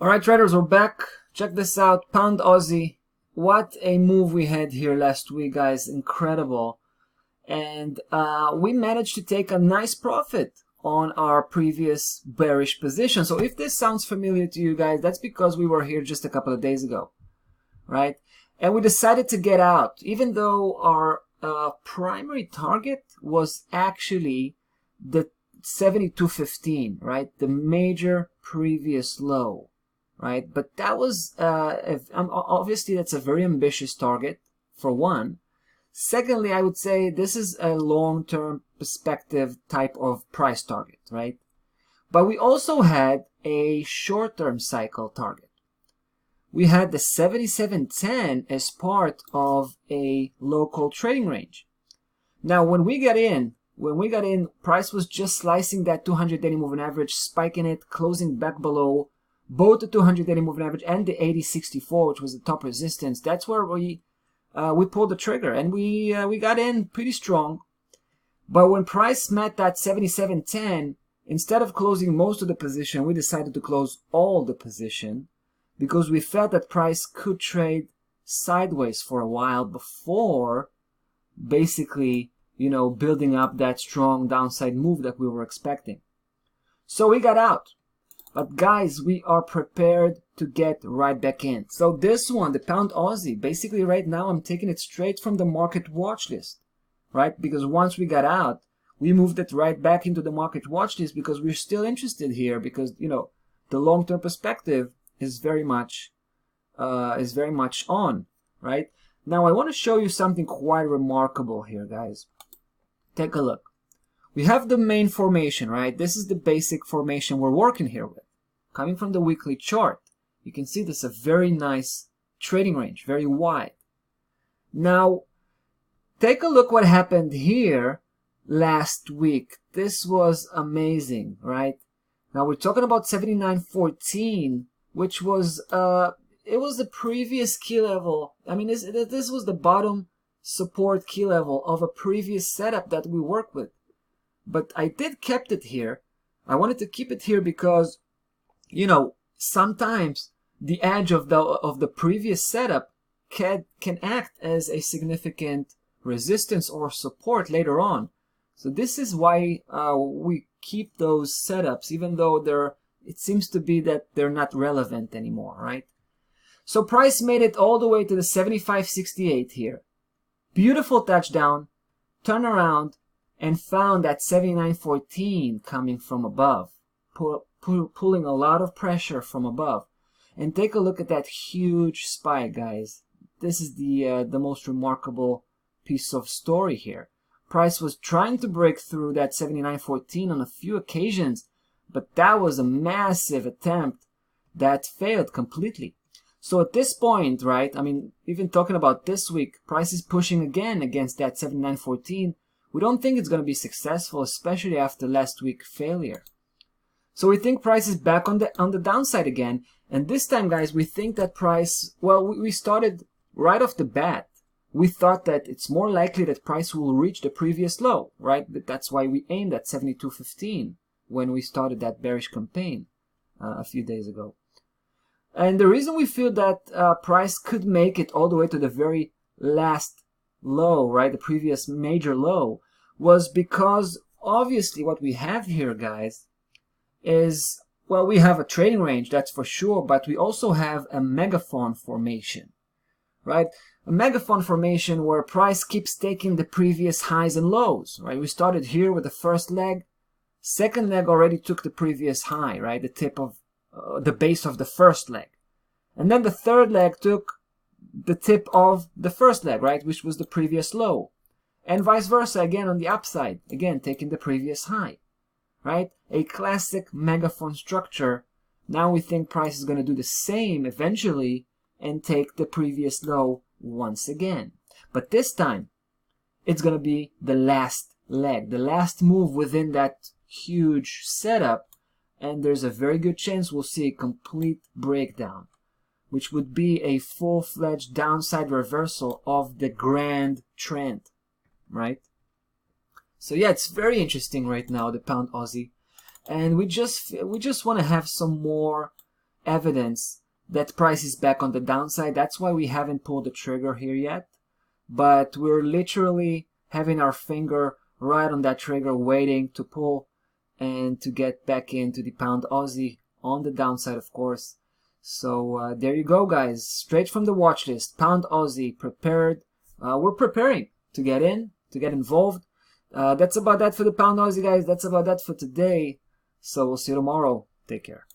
All right, traders, we're back. Check this out. Pound Aussie. What a move we had here last week, guys. Incredible. And we managed to take a nice profit on our previous bearish position. So if this sounds familiar to you guys, that's because we were here just a couple of days ago, right? And we decided to get out, even though our primary target was actually the 72.15, right? The major previous low, right? But that was, obviously that's a very ambitious target, for one. Secondly, I would say this is a long-term perspective type of price target, right? But we also had a short-term cycle target. We had the 77.10 as part of a local trading range. Now, when we got in, price was just slicing that 200-day moving average, spiking it, closing back below both the 200-day moving average and the 80.64, which was the top resistance. That's where we pulled the trigger, and we got in pretty strong. But when price met that 77.10, instead of closing most of the position, we decided to close all the position because we felt that price could trade sideways for a while before basically, you know, building up that strong downside move that we were expecting. So we got out. But guys, we are prepared to get right back in. So this one, the Pound Aussie, basically right now I'm taking it straight from the market watch list, right? Because once we got out, we moved it right back into the market watch list because we're still interested here because, you know, the long-term perspective is very much on, right? Now I want to show you something quite remarkable here, guys. Take a look. We have the main formation, right? This is the basic formation we're working here with. Coming from the weekly chart, you can see this is a very nice trading range, very wide. Now, take a look what happened here last week. This was amazing, right? Now we're talking about 79.14, which was it was the previous key level. I mean, this was the bottom support key level of a previous setup that we worked with. But I did kept it here. I wanted to keep it here because, you know, sometimes the edge of the previous setup can act as a significant resistance or support later on. So this is why we keep those setups, even though it seems to be that they're not relevant anymore, right? So price made it all the way to the 75.68 here. Beautiful touchdown, turn around, and found that 79.14 coming from above, pulling a lot of pressure from above. And take a look at that huge spike, guys. This is the most remarkable piece of story here. Price was trying to break through that 79.14 on a few occasions, but that was a massive attempt that failed completely. So at this point, right, I mean, even talking about this week, price is pushing again against that 79.14. We don't think it's going to be successful, especially after last week's failure. So we think price is back on the downside again. And this time, guys, we think that price, well, we started right off the bat. We thought that it's more likely that price will reach the previous low, right? That's why we aimed at 72.15 when we started that bearish campaign a few days ago. And the reason we feel that price could make it all the way to the very last low, right, the previous major low, was because obviously what we have here, guys, is, well, we have a trading range, that's for sure, but we also have a megaphone formation, right? A megaphone formation where price keeps taking the previous highs and lows, right? We started here with the first leg. Second leg already took the previous high, right? The tip of the base of the first leg. And then the third leg took the tip of the first leg, right? Which was the previous low. And vice versa, again on the upside, again taking the previous high, right? A classic megaphone structure. Now we think price is going to do the same eventually and take the previous low once again. But this time, it's going to be the last leg, the last move within that huge setup. And there's a very good chance we'll see a complete breakdown, which would be a full-fledged downside reversal of the grand trend, right? So yeah, it's very interesting right now, the Pound Aussie. And we just want to have some more evidence that price is back on the downside. That's why we haven't pulled the trigger here yet. But we're literally having our finger right on that trigger, waiting to pull and to get back into the pound Aussie on the downside, of course. So there you go, guys. Straight from the watch list, pound Aussie prepared. We're preparing to get in, to get involved. That's about that for the pound Aussie, guys. That's about that for today. So we'll see you tomorrow. Take care.